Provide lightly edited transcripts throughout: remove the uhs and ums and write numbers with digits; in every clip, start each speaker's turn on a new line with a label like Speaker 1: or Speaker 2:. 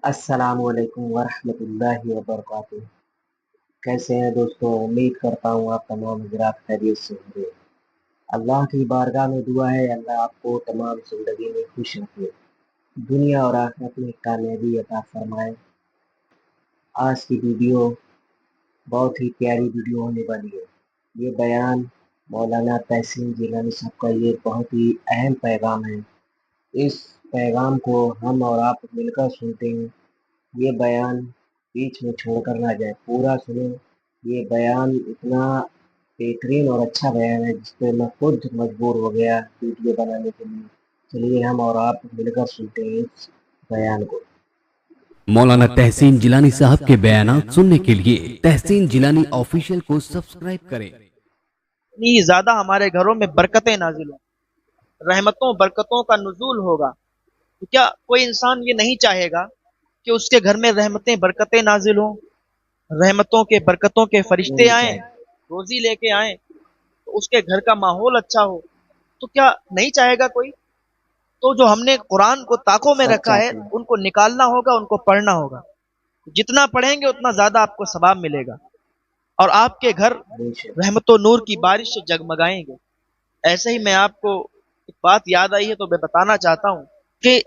Speaker 1: السلام علیکم ورحمۃ اللہ وبرکاتہ۔ کیسے ہیں دوستوں؟ امید کرتا ہوں آپ تمام حضرات خیریت سے ہوں گے۔ اللہ کی بارگاہ میں دعا ہے اللہ آپ کو تمام زندگی میں خوش رکھے، دنیا اور آخرت میں کامیابی عطا فرمائے۔ آج کی ویڈیو بہت ہی پیاری ویڈیو ہونے والی ہے۔ یہ بیان مولانا تحسین جیلانی صاحب کا یہ بہت ہی اہم پیغام ہے۔ اس پیغام کو ہم اور آپ مل کر سنتے ہیں۔ یہ بیان بیچ میں چھوڑ کر نہ جائے، پورا سنیں۔ یہ بیان اتنا بہترین اور اچھا بیان ہے جس پہ میں خود مجبور ہو گیا ویڈیو بنانے کے لیے۔ چلیے ہم اور آپ مل کر سنتے ہیں اس بیان کو۔
Speaker 2: مولانا تحسین جیلانی صاحب کے بیانات سننے کے لیے تحسین جیلانی آفیشیل کو سبسکرائب کریں۔
Speaker 3: اتنی زیادہ ہمارے گھروں میں برکتیں نازل ہوں، رحمتوں برکتوں کا نزول ہوگا، تو کیا کوئی انسان یہ نہیں چاہے گا کہ اس کے گھر میں رحمتیں برکتیں نازل ہوں، رحمتوں کے برکتوں کے فرشتے
Speaker 1: نہیں
Speaker 3: آئیں،
Speaker 1: چاہے۔
Speaker 3: روزی لے کے آئیں، تو اس کے گھر کا ماحول اچھا ہو؟ تو کیا نہیں چاہے گا کوئی؟ تو جو ہم نے قرآن کو طاقوں میں
Speaker 1: سب
Speaker 3: رکھا ہے
Speaker 1: چاہتے ہیں۔
Speaker 3: ان کو نکالنا ہوگا، ان کو پڑھنا ہوگا۔ جتنا پڑھیں گے اتنا زیادہ آپ کو ثواب ملے گا، اور آپ کے گھر
Speaker 1: بے شک۔
Speaker 3: رحمت و نور کی بارش سے جگمگائیں گے۔ ایسے ہی میں آپ کو ایک بات یاد آئی ہے تو میں بتانا چاہتا ہوں کہ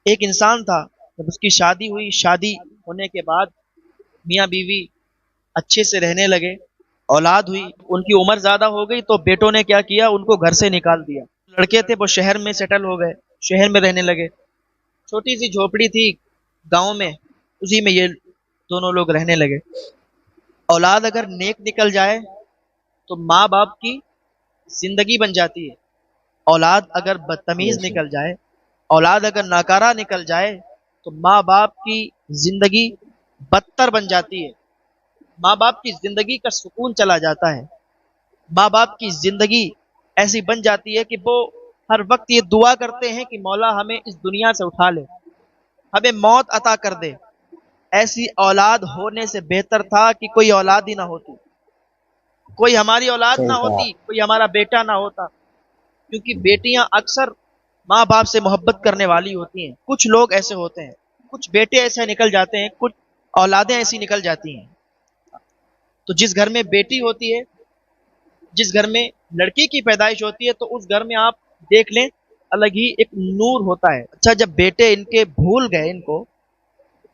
Speaker 3: ایک انسان تھا، جب اس کی شادی ہوئی، شادی ہونے کے بعد میاں بیوی اچھے سے رہنے لگے، اولاد ہوئی، ان کی عمر زیادہ ہو گئی تو بیٹوں نے کیا کیا، ان کو گھر سے نکال دیا۔ لڑکے تھے وہ شہر میں سیٹل ہو گئے، شہر میں رہنے لگے۔ چھوٹی سی جھوپڑی تھی گاؤں میں، اسی میں یہ دونوں لوگ رہنے لگے۔ اولاد اگر نیک نکل جائے تو ماں باپ کی زندگی بن جاتی ہے، اولاد اگر
Speaker 1: بے
Speaker 3: بدتمیز
Speaker 1: شک۔
Speaker 3: نکل جائے، اولاد اگر ناکارہ نکل جائے تو ماں باپ کی زندگی بدتر بن جاتی ہے، ماں باپ کی زندگی کا سکون چلا جاتا ہے، ماں باپ کی زندگی ایسی بن جاتی ہے کہ وہ ہر وقت یہ دعا کرتے ہیں کہ مولا ہمیں اس دنیا سے اٹھا لے، ہمیں موت عطا کر دے۔ ایسی اولاد ہونے سے بہتر تھا کہ کوئی اولاد ہی نہ ہوتی، کوئی ہماری اولاد نہ
Speaker 1: صحیح کہا۔
Speaker 3: ہوتی، کوئی ہمارا بیٹا نہ ہوتا، کیونکہ بیٹیاں اکثر ماں باپ سے محبت کرنے والی ہوتی ہیں۔ کچھ لوگ ایسے ہوتے ہیں، کچھ بیٹے ایسے نکل جاتے ہیں، کچھ اولادیں ایسی نکل جاتی ہیں۔ تو جس گھر میں بیٹی ہوتی ہے، جس گھر میں لڑکی کی پیدائش ہوتی ہے، تو اس گھر میں آپ دیکھ لیں الگ ہی ایک نور ہوتا ہے۔ اچھا، جب بیٹے ان کے بھول گئے، ان کو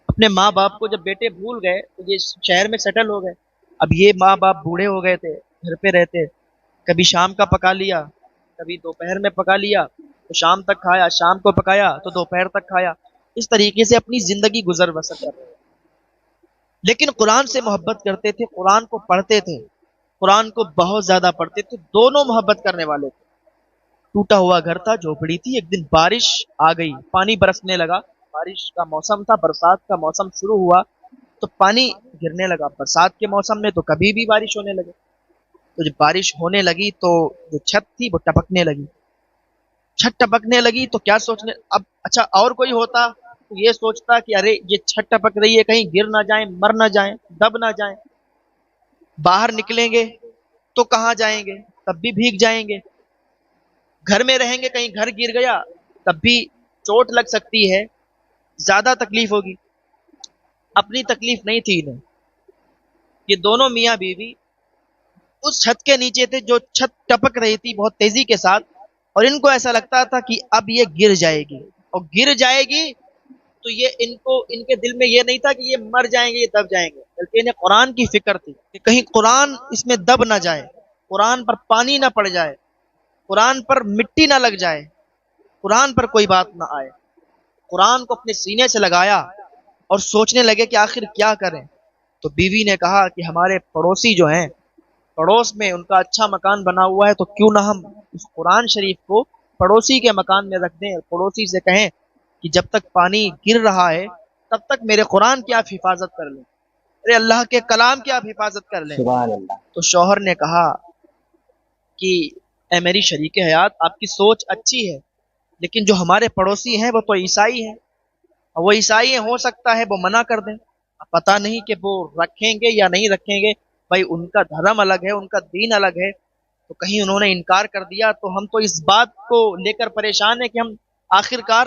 Speaker 3: اپنے ماں باپ کو جب بیٹے بھول گئے تو یہ شہر میں سیٹل ہو گئے۔ اب یہ ماں باپ بوڑھے ہو گئے تھے، گھر پہ رہتے، کبھی شام کا پکا لیا، کبھی دوپہر میں پکا لیا تو شام تک کھایا، شام کو پکایا تو دوپہر تک کھایا، اس طریقے سے اپنی زندگی گزر بسر کر رہے۔ لیکن قرآن سے محبت کرتے تھے، قرآن کو پڑھتے تھے، قرآن کو بہت زیادہ پڑھتے تھے، دونوں محبت کرنے والے تھے۔ ٹوٹا ہوا گھر تھا، جھوپڑی تھی، ایک دن بارش آ گئی، پانی برسنے لگا، بارش کا موسم تھا، برسات کا موسم شروع ہوا تو پانی گرنے لگا۔ برسات کے موسم میں تو کبھی بھی بارش ہونے لگے، تو جب بارش ہونے لگی تو جو چھت تھی وہ ٹپکنے لگی، چھت ٹپکنے لگی تو کیا سوچنے، اب اچھا اور کوئی ہوتا تو یہ سوچتا کہ ارے یہ چھت ٹپک رہی ہے، کہیں گر نہ جائیں، مر نہ جائیں، دب نہ جائیں، باہر نکلیں گے تو کہاں جائیں گے، تب بھی بھیگ جائیں گے، گھر میں رہیں گے کہیں گھر گر گیا تب بھی چوٹ لگ سکتی ہے، زیادہ تکلیف ہوگی۔ اپنی تکلیف نہیں تھی انہیں، یہ دونوں میاں بیوی اس چھت کے نیچے تھے جو چھت ٹپک رہی تھی بہت تیزی کے ساتھ، اور ان کو ایسا لگتا تھا کہ اب یہ گر جائے گی، اور گر جائے گی تو یہ ان کے دل میں یہ نہیں تھا کہ یہ مر جائیں گے، یہ دب جائیں گے، بلکہ انہیں قرآن کی فکر تھی کہ کہیں قرآن اس میں دب نہ جائے، قرآن پر پانی نہ پڑ جائے، قرآن پر مٹی نہ لگ جائے، قرآن پر کوئی بات نہ آئے۔ قرآن کو اپنے سینے سے لگایا اور سوچنے لگے کہ آخر کیا کریں۔ تو بیوی نے کہا کہ ہمارے پڑوسی جو ہیں، پڑوس میں ان کا اچھا مکان بنا ہوا ہے، تو کیوں نہ ہم اس قرآن شریف کو پڑوسی کے مکان میں رکھ دیں، پڑوسی سے کہیں کہ جب تک پانی گر رہا ہے تب تک میرے قرآن کی آپ حفاظت کر لیں، ارے اللہ کے کلام کی آپ حفاظت کر لیں۔
Speaker 1: سبحان اللہ۔
Speaker 3: تو شوہر نے کہا کہ اے میری شریک حیات، آپ کی سوچ اچھی ہے، لیکن جو ہمارے پڑوسی ہیں وہ تو عیسائی ہیں، اور وہ عیسائی ہیں، ہو سکتا ہے وہ منع کر دیں، اب پتہ نہیں کہ وہ رکھیں گے یا نہیں رکھیں گے، بھائی ان کا دھرم الگ ہے، ان کا دین الگ ہے، تو کہیں انہوں نے انکار کر دیا تو ہم تو اس بات کو لے کر پریشان ہیں کہ ہم آخر کار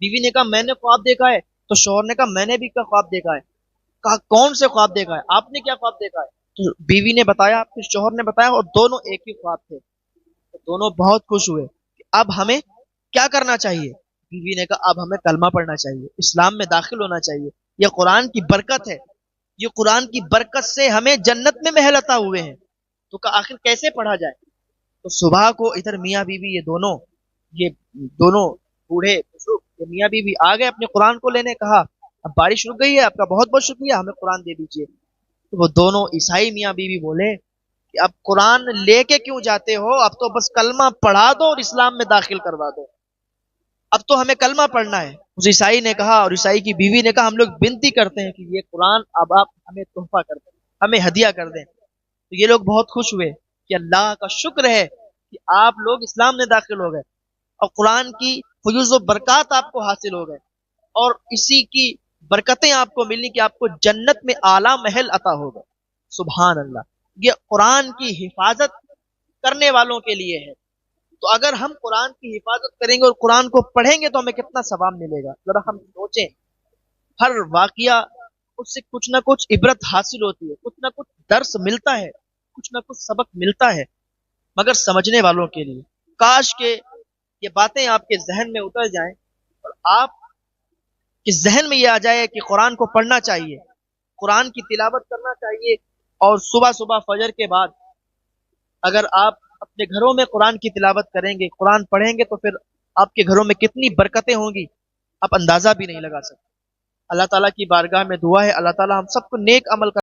Speaker 3: بیوی نے کہا میں نے خواب دیکھا ہے، تو شوہر نے کہا میں نے بھی خواب دیکھا ہے۔ کہا کون سے خواب دیکھا ہے، آپ نے کیا خواب دیکھا ہے؟ تو بیوی نے بتایا، پھر شوہر نے بتایا، اور دونوں ایک ہی خواب تھے۔ تو دونوں بہت خوش ہوئے کہ اب ہمیں کیا کرنا چاہیے؟ بیوی نے کہا اب ہمیں کلمہ پڑھنا چاہیے، اسلام میں داخل ہونا چاہیے، یہ قرآن کی برکت ہے، یہ قرآن کی برکت سے ہمیں جنت میں محل عطا ہوئے ہیں۔ تو کہا آخر کیسے پڑھا جائے؟ تو صبح کو ادھر میاں بیوی یہ دونوں بوڑھے بزرگ یہ میاں بیوی آ گئے اپنے قرآن کو لینے، کہا اب بارش رک گئی ہے، آپ کا بہت بہت شکریہ، ہمیں قرآن دے دیجیے۔ تو وہ دونوں عیسائی میاں بیوی بولے کہ اب قرآن لے کے کیوں جاتے ہو، اب تو بس کلمہ پڑھا دو اور اسلام میں داخل کروا دو، اب تو ہمیں کلمہ پڑھنا ہے۔ اس عیسائی نے کہا، اور عیسائی کی بیوی نے کہا ہم لوگ بنتی کرتے ہیں کہ یہ قرآن اب آپ ہمیں تحفہ کر دیں، ہمیں ہدیہ کر دیں۔ تو یہ لوگ بہت خوش ہوئے کہ اللہ کا شکر ہے کہ آپ لوگ اسلام میں داخل ہو گئے اور قرآن کی فیوز و برکات آپ کو حاصل ہو گئے، اور اسی کی برکتیں آپ کو ملی کہ آپ کو جنت میں اعلیٰ محل عطا ہوگا۔ سبحان اللہ، یہ قرآن کی حفاظت کرنے والوں کے لیے ہے۔ تو اگر ہم قرآن کی حفاظت کریں گے اور قرآن کو پڑھیں گے تو ہمیں کتنا ثواب ملے گا، ذرا ہم سوچیں۔ ہر واقعہ اس سے کچھ نہ کچھ عبرت حاصل ہوتی ہے، کچھ نہ کچھ درس ملتا ہے، کچھ نہ کچھ سبق ملتا ہے، مگر سمجھنے والوں کے لیے۔ کاش کہ یہ باتیں آپ کے ذہن میں اتر جائیں اور آپ کے ذہن میں یہ آ جائے کہ قرآن کو پڑھنا چاہیے، قرآن کی تلاوت کرنا چاہیے، اور صبح صبح فجر کے بعد اگر آپ اپنے گھروں میں قرآن کی تلاوت کریں گے، قرآن پڑھیں گے، تو پھر آپ کے گھروں میں کتنی برکتیں ہوں گی آپ اندازہ بھی نہیں لگا سکتے۔ اللہ تعالیٰ کی بارگاہ میں دعا ہے اللہ تعالیٰ ہم سب کو نیک عمل